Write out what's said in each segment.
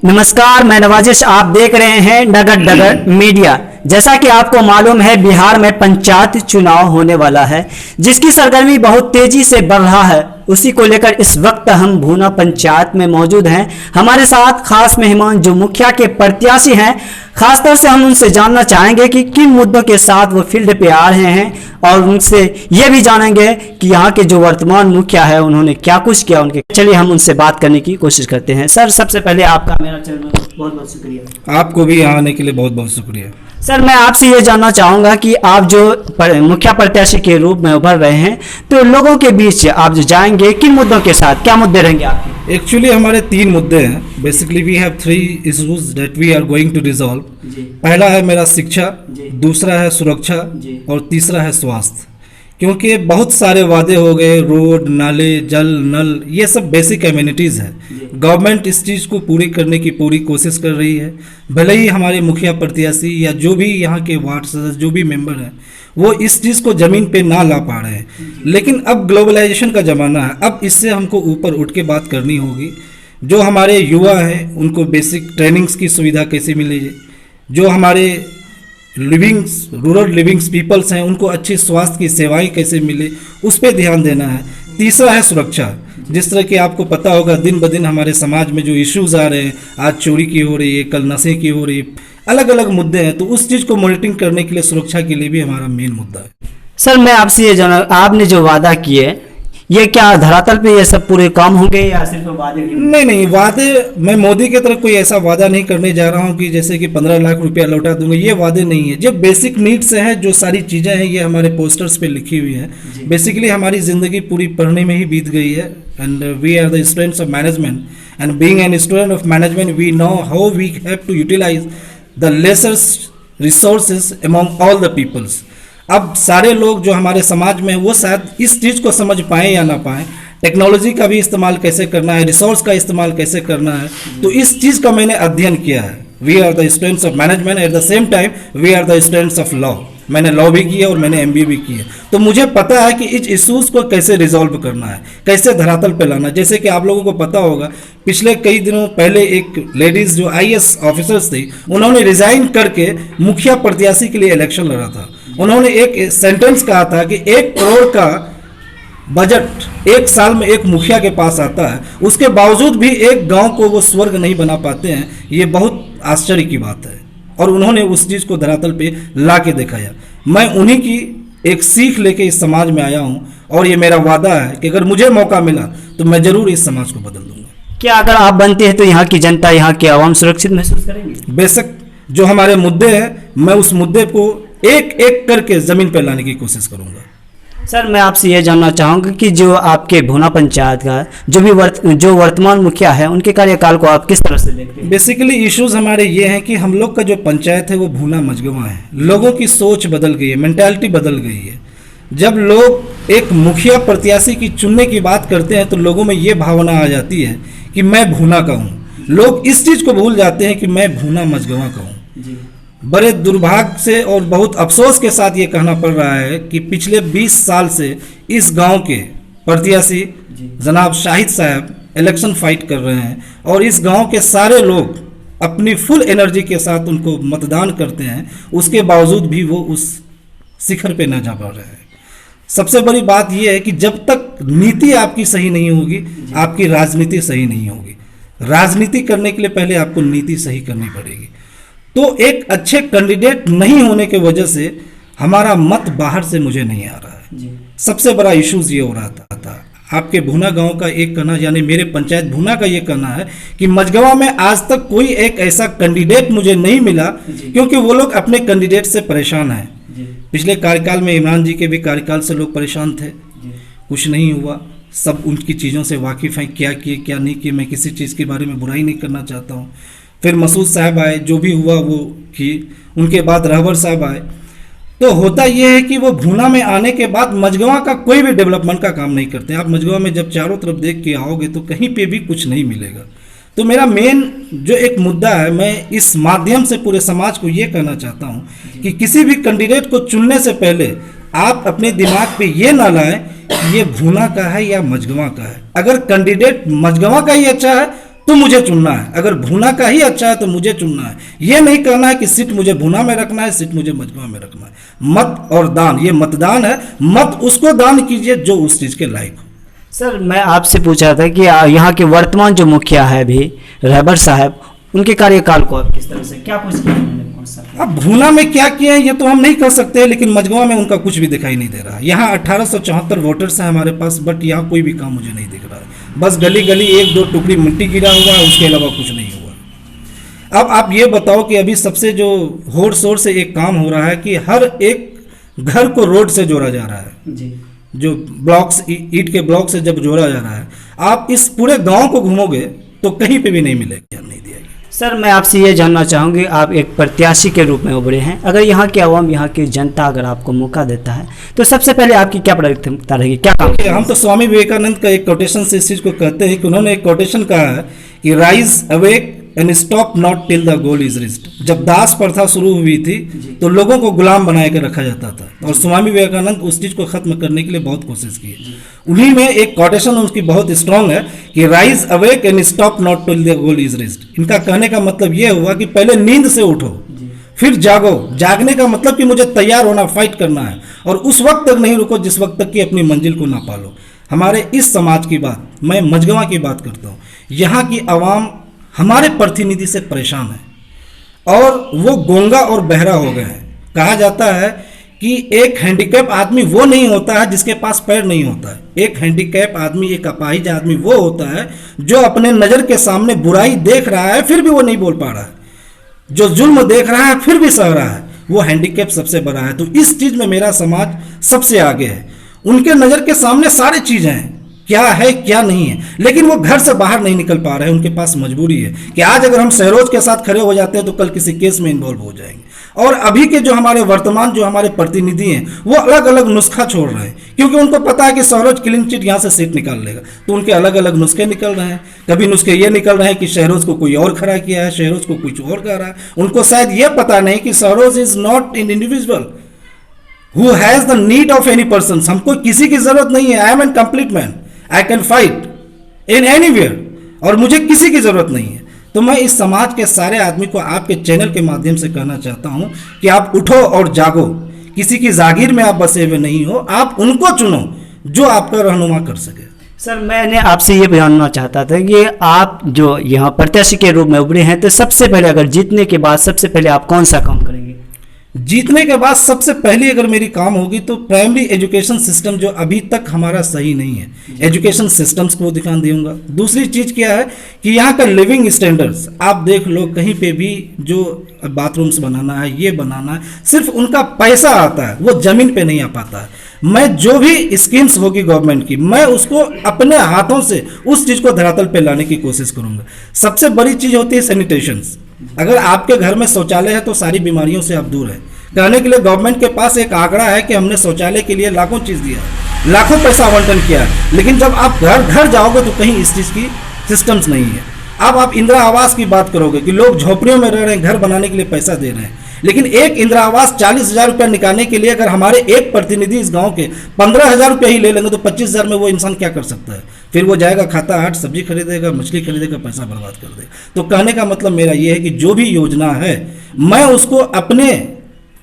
नमस्कार, मैं नवाजिश। आप देख रहे हैं नगर डगर मीडिया। जैसा कि आपको मालूम है, बिहार में पंचायत चुनाव होने वाला है, जिसकी सरगर्मी बहुत तेजी से बढ़ रहा है। उसी को लेकर इस वक्त हम भूना पंचायत में मौजूद हैं। हमारे साथ खास मेहमान जो मुखिया के प्रत्याशी हैं, खासतौर से हम उनसे जानना चाहेंगे कि किन मुद्दों के साथ वो फील्ड पे आ रहे हैं, और उनसे ये भी जानेंगे कि यहाँ के जो वर्तमान मुखिया है उन्होंने क्या कुछ किया उनके। चलिए हम उनसे बात करने की कोशिश करते हैं। सर, सबसे पहले आपका मेरा चैनल में बहुत बहुत शुक्रिया। आपको भी यहाँ आने के लिए बहुत बहुत शुक्रिया। सर, मैं आपसे ये जानना चाहूँगा कि आप जो मुखिया प्रत्याशी के रूप में उभर रहे हैं, तो लोगों के बीच आप जो जाएंगे किन मुद्दों के साथ, क्या मुद्दे रहेंगे आपके? एक्चुअली हमारे 3 मुद्दे हैं। Basically we have 3 issues that we are going to resolve. पहला है मेरा शिक्षा, दूसरा है सुरक्षा और तीसरा है स्वास्थ्य। क्योंकि बहुत सारे वादे हो गए, रोड, नाले, जल, नल, ये सब बेसिक एमिनिटीज़ है। गवर्नमेंट इस चीज़ को पूरी करने की पूरी कोशिश कर रही है। भले ही हमारे मुखिया प्रत्याशी या जो भी यहाँ के वार्ड सदस्य जो भी मेंबर हैं, वो इस चीज़ को ज़मीन पे ना ला पा रहे हैं। लेकिन अब ग्लोबलाइजेशन का ज़माना है, अब इससे हमको ऊपर उठ के बात करनी होगी। जो हमारे युवा हैं उनको बेसिक ट्रेनिंग्स की सुविधा कैसे मिलेगी, जो हमारे रूरल लिविंग्स पीपल्स हैं उनको अच्छी स्वास्थ्य की सेवाएं कैसे मिले, उस पर ध्यान देना है। तीसरा है सुरक्षा। जिस तरह कि आपको पता होगा, दिन ब दिन हमारे समाज में जो इश्यूज आ रहे हैं, आज चोरी की हो रही है, कल नशे की हो रही है, अलग अलग मुद्दे हैं, तो उस चीज़ को मॉनिटरिंग करने के लिए सुरक्षा के लिए भी हमारा मेन मुद्दा है। सर, मैं आपसे ये जानना, आपने जो वादा किए, ये क्या धरातल पे ये सब पूरे काम होंगे या सिर्फ वादे? नहीं, वादे मैं मोदी की तरफ कोई ऐसा वादा नहीं करने जा रहा हूँ कि जैसे कि 15 लाख रुपया लौटा दूंगा, ये वादे नहीं है। जो बेसिक नीड्स हैं, जो सारी चीज़ें हैं, ये हमारे पोस्टर्स पे लिखी हुई हैं। बेसिकली हमारी ज़िंदगी पूरी पढ़ने में ही बीत गई है। And we are the students of management, and being an student of management we know how we have to utilise the lesser resources among all the peoples. अब सारे लोग जो हमारे समाज में, वो शायद इस चीज़ को समझ पाएँ या ना पाएँ, टेक्नोलॉजी का भी इस्तेमाल कैसे करना है, रिसोर्स का इस्तेमाल कैसे करना है, तो इस चीज़ का मैंने अध्ययन किया है। We are the students of management, at the same time we are the students of law. मैंने लॉ भी किया और मैंने MBA भी किया, तो मुझे पता है कि इस इश्यूज़ को कैसे रिजॉल्व करना है, कैसे धरातल पे लाना है। जैसे कि आप लोगों को पता होगा, पिछले कई दिनों पहले एक लेडीज़ जो IAS ऑफिसर्स थी, उन्होंने रिजाइन करके मुखिया प्रत्याशी के लिए इलेक्शन लड़ा था। उन्होंने एक सेंटेंस कहा था कि 1 करोड़ का बजट 1 साल में एक मुखिया के पास आता है, उसके बावजूद भी एक गांव को वो स्वर्ग नहीं बना पाते हैं। ये बहुत आश्चर्य की बात है, और उन्होंने उस चीज़ को धरातल पे ला के दिखाया। मैं उन्हीं की एक सीख लेके इस समाज में आया हूँ, और ये मेरा वादा है कि अगर मुझे मौका मिला तो मैं ज़रूर इस समाज को बदल दूंगा। क्या अगर आप बनते हैं तो यहाँ की जनता, यहाँ के आवाम सुरक्षित महसूस करेंगे? बेशक, जो हमारे मुद्दे हैं, मैं उस मुद्दे को एक एक करके ज़मीन पर लाने की कोशिश करूँगा। सर, मैं आपसे ये जानना चाहूँगा कि जो आपके भूना पंचायत का जो वर्तमान मुखिया है, उनके कार्यकाल को आप किस तरह से देखते हैं? बेसिकली इश्यूज हमारे ये हैं कि हम लोग का जो पंचायत है वो भूना मझगवां है। लोगों की सोच बदल गई है, मेंटालिटी बदल गई है। जब लोग एक मुखिया प्रत्याशी की चुनने की बात करते हैं तो लोगों में ये भावना आ जाती है कि मैं भूना का हूँ। लोग इस चीज़ को भूल जाते हैं कि मैं भूना मझगवां का हूँ। बड़े दुर्भाग्य से और बहुत अफसोस के साथ ये कहना पड़ रहा है कि पिछले 20 साल से इस गांव के प्रत्याशी जनाब शाहिद साहब इलेक्शन फाइट कर रहे हैं, और इस गांव के सारे लोग अपनी फुल एनर्जी के साथ उनको मतदान करते हैं। उसके बावजूद भी वो उस शिखर पे न जा पा रहे हैं। सबसे बड़ी बात यह है कि जब तक नीति आपकी सही नहीं होगी, आपकी राजनीति सही नहीं होगी। राजनीति करने के लिए पहले आपको नीति सही करनी पड़ेगी। तो एक अच्छे कैंडिडेट नहीं होने के वजह से हमारा मत बाहर से मुझे नहीं आ रहा है। सबसे बड़ा इश्यूज ये हो रहा था। आपके भूना गांव का एक कहना, यानी मेरे पंचायत भूना का ये कहना है कि मझगवां में आज तक कोई एक ऐसा कैंडिडेट मुझे नहीं मिला, क्योंकि वो लोग अपने कैंडिडेट से परेशान हैं। पिछले कार्यकाल में इमरान जी के भी कार्यकाल से लोग परेशान थे, कुछ नहीं हुआ। सब उनकी चीज़ों से वाकिफ़ हैं, क्या किए क्या नहीं किए। मैं किसी चीज़ के बारे में बुराई नहीं करना चाहता हूँ। फिर मसूद साहब आए, जो भी हुआ वो किए। उनके बाद रहबर साहब आए। तो होता यह है कि वो भूना में आने के बाद मझगवां का कोई भी डेवलपमेंट का काम नहीं करते। आप मझगवां में जब चारों तरफ देख के आओगे तो कहीं पे भी कुछ नहीं मिलेगा। तो मेरा मेन जो एक मुद्दा है, मैं इस माध्यम से पूरे समाज को ये कहना चाहता हूँ कि किसी भी कैंडिडेट को चुनने से पहले आप अपने दिमाग पे ये ना लाएं कि ये भूना का है या मझगवां का है। अगर कैंडिडेट मझगवां का ही अच्छा है तो मुझे चुनना है, अगर भूना का ही अच्छा है तो मुझे चुनना है। ये नहीं कहना है कि सीट मुझे भूना में रखना है, सीट मुझे मजगवा में रखना है। मत और दान, ये मतदान है, मत उसको दान कीजिए जो उस चीज़ के लायक हो। सर मैं आपसे पूछ रहा था कि यहाँ के वर्तमान जो मुखिया है अभी रहबर साहब, उनके कार्यकाल को आप किस तरह से क्या कुछ किया उन्होंने, कौन सा किया? अब भूना में क्या किया है ये तो हम नहीं कर सकते, लेकिन मजगवा में उनका कुछ भी दिखाई नहीं दे रहा। यहाँ 1874 वोटर्स हैं हमारे पास, बट यहाँ कोई भी काम मुझे नहीं दिख रहा है। बस गली गली 1-2 टुकड़ी मिट्टी गिरा हुआ है, उसके अलावा कुछ नहीं हुआ। अब आप ये बताओ कि अभी सबसे जो होड़ शोर से एक काम हो रहा है कि हर एक घर को रोड से जोड़ा जा रहा है। जी। जो ब्लॉक्स, ईंट के ब्लॉक से जब जोड़ा जा रहा है, आप इस पूरे गांव को घूमोगे तो कहीं पे भी नहीं मिलेगा, नहीं दिया गया। सर मैं आपसे ये जानना चाहूँगी, आप एक प्रत्याशी के रूप में उभरे हैं, अगर यहाँ की आवाम, यहाँ की जनता अगर आपको मौका देता है तो सबसे पहले आपकी क्या प्राथमिकता रहेगी, क्या काम? हम तो स्वामी विवेकानंद का एक कोटेशन से इस चीज़ को कहते हैं कि उन्होंने एक कोटेशन कहा है कि rise awake and stop not till the goal is reached. जब दास प्रथा शुरू हुई थी तो लोगों को गुलाम बना के रखा जाता था, और स्वामी विवेकानंद उस चीज़ को खत्म करने के लिए बहुत कोशिश की। उन्हीं में एक कोटेशन उनकी बहुत स्ट्रांग है कि rise awake and stop not till the goal is reached. इनका कहने का मतलब यह हुआ कि पहले नींद से उठो, फिर जागो। जागने का मतलब कि मुझे तैयार होना, फाइट करना है, और उस वक्त तक नहीं रुको जिस वक्त तक कि अपनी मंजिल को ना पालो। हमारे इस समाज की बात, मैं मजगवा की बात करता हूँ, यहाँ की आवाम हमारे प्रतिनिधि से परेशान है और वो गूंगा और बहरा हो गए हैं। कहा जाता है कि एक हैंडीकैप आदमी वो नहीं होता है जिसके पास पैर नहीं होता है। एक हैंडीकैप आदमी, एक अपाहिज आदमी वो होता है जो अपने नज़र के सामने बुराई देख रहा है फिर भी वो नहीं बोल पा रहा है, जो जुल्म देख रहा है फिर भी सह रहा है, वो हैंडीकैप सबसे बड़ा है। तो इस चीज़ में मेरा समाज सबसे आगे है। उनके नज़र के सामने सारी चीज़ें हैं, क्या है क्या नहीं है, लेकिन वो घर से बाहर नहीं निकल पा रहे हैं। उनके पास मजबूरी है कि आज अगर हम सहरोज के साथ खड़े हो जाते हैं तो कल किसी केस में इन्वॉल्व हो जाएंगे। और अभी के जो हमारे वर्तमान जो हमारे प्रतिनिधि हैं वो अलग अलग नुस्खा छोड़ रहे हैं, क्योंकि उनको पता है कि सहरोज क्लीन चिट यहाँ से सीट निकाल लेगा, तो उनके अलग अलग नुस्खे निकल रहे हैं। कभी नुस्खे ये निकल रहे हैं कि सहरोज को कोई और खड़ा किया है, सहरोज को कुछ और कर रहा है। उनको शायद ये पता नहीं कि सहरोज is not in individual who has the need of any person. हमको किसी की जरूरत नहीं है। I am an complete man, I can fight in anywhere, और मुझे किसी की ज़रूरत नहीं है। तो मैं इस समाज के सारे आदमी को आपके चैनल के माध्यम से कहना चाहता हूं कि आप उठो और जागो। किसी की जागीर में आप बसे हुए नहीं हो, आप उनको चुनो जो आपका रहनुमा कर सके। सर मैंने आपसे ये जानना चाहता था कि आप जो यहाँ प्रत्याशी के रूप में उभरे हैं, तो सबसे पहले अगर जीतने के बाद सबसे पहले आप कौन सा काम करेंगे? जीतने के बाद सबसे पहली अगर मेरी काम होगी तो प्राइमरी एजुकेशन सिस्टम जो अभी तक हमारा सही नहीं है, एजुकेशन सिस्टम्स को ध्यान दूंगा। दूसरी चीज़ क्या है कि यहाँ का लिविंग स्टैंडर्ड्स आप देख लो, कहीं पे भी जो बाथरूम्स बनाना है, ये बनाना है, सिर्फ उनका पैसा आता है, वो ज़मीन पे नहीं आ पाता है। मैं जो भी स्कीम्स होगी गवर्नमेंट की, मैं उसको अपने हाथों से उस चीज़ को धरातल पे लाने की कोशिश करूँगा। सबसे बड़ी चीज़ होती है सैनिटेशंस। अगर आपके घर में शौचालय है तो सारी बीमारियों से आप दूर हैं। कहने के लिए गवर्नमेंट के पास एक आंकड़ा है कि हमने शौचालय के लिए लाखों चीज़ दिया है, लाखों पैसा आवंटन किया है, लेकिन जब आप घर घर जाओगे तो कहीं इस चीज़ की सिस्टम्स नहीं है। अब आप इंदिरा आवास की बात करोगे कि लोग झोपड़ियों में रह रहे हैं, घर बनाने के लिए पैसा दे रहे हैं, लेकिन एक इंदिरा आवास 40,000 रुपया निकालने के लिए अगर हमारे एक प्रतिनिधि इस गांव के 15,000 रुपया ही ले लेंगे तो 25,000 में वो इंसान क्या कर सकता है? फिर वो जाएगा खाता हाट, सब्जी खरीदेगा, मछली खरीदेगा, पैसा बर्बाद कर देगा। तो कहने का मतलब मेरा ये है कि जो भी योजना है मैं उसको अपने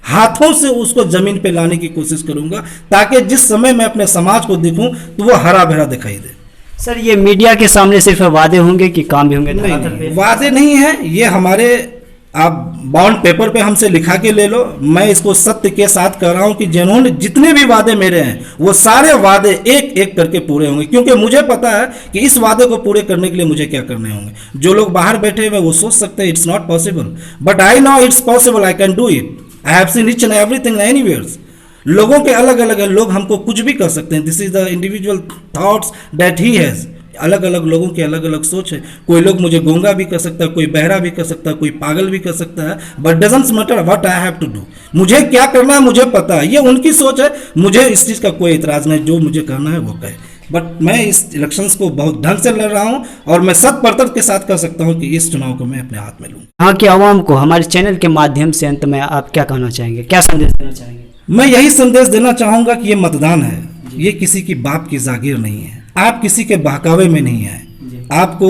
हाथों से उसको जमीन पे लाने की कोशिश करूंगा, ताकि जिस समय मैं अपने समाज को दिखूं तो वो हरा भरा दिखाई दे। सर ये मीडिया के सामने सिर्फ वादे होंगे कि काम भी होंगे? नहीं, वादे नहीं है, ये हमारे आप बॉन्ड पेपर पे हमसे लिखा के ले लो। मैं इसको सत्य के साथ कह रहा हूं कि जिन्होंने जितने भी वादे मेरे हैं वो सारे वादे एक एक करके पूरे होंगे, क्योंकि मुझे पता है कि इस वादे को पूरे करने के लिए मुझे क्या करने होंगे। जो लोग बाहर बैठे हुए वो सोच सकते हैं it's not possible, but I know it's possible, I can do it. I have seen each and everything anywheres. लोगों के अलग अलग है, लोग हमको कुछ भी कर सकते हैं। This is the individual thoughts that he has. अलग अलग लोगों की अलग अलग सोच है। कोई लोग मुझे गूंगा भी कर सकता है, कोई बहरा भी कर सकता है, कोई पागल भी कर सकता है, but doesn't matter what I have to do. मुझे क्या करना है मुझे पता है, ये उनकी सोच है, मुझे इस चीज़ का कोई इतराज नहीं। जो मुझे करना है वो कहे, बट मैं इस इलेक्शंस को बहुत ढंग से लड़ रहा हूँ और मैं 100% के साथ कह सकता हूँ कि इस चुनाव को मैं अपने हाथ में लूँ। यहाँ की आवाम को हमारे चैनल के माध्यम से अंत में आप क्या कहना चाहेंगे, क्या संदेश देना चाहेंगे? मैं यही संदेश देना चाहूँगा कि ये मतदान है, ये किसी की बाप की जागीर नहीं है। आप किसी के बहकावे में नहीं आए, आपको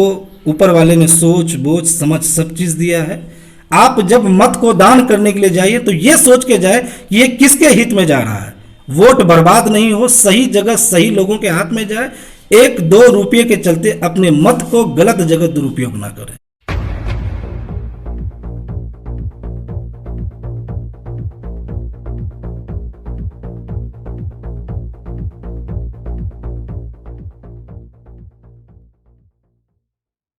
ऊपर वाले ने सोच बोझ समझ सब चीज़ दिया है। आप जब मत को दान करने के लिए जाइए तो ये सोच के जाए कि ये किसके हित में जा रहा है, वोट बर्बाद नहीं हो, सही जगह सही लोगों के हाथ में जाए। 1-2 रुपये के चलते अपने मत को गलत जगह दुरुपयोग ना करें।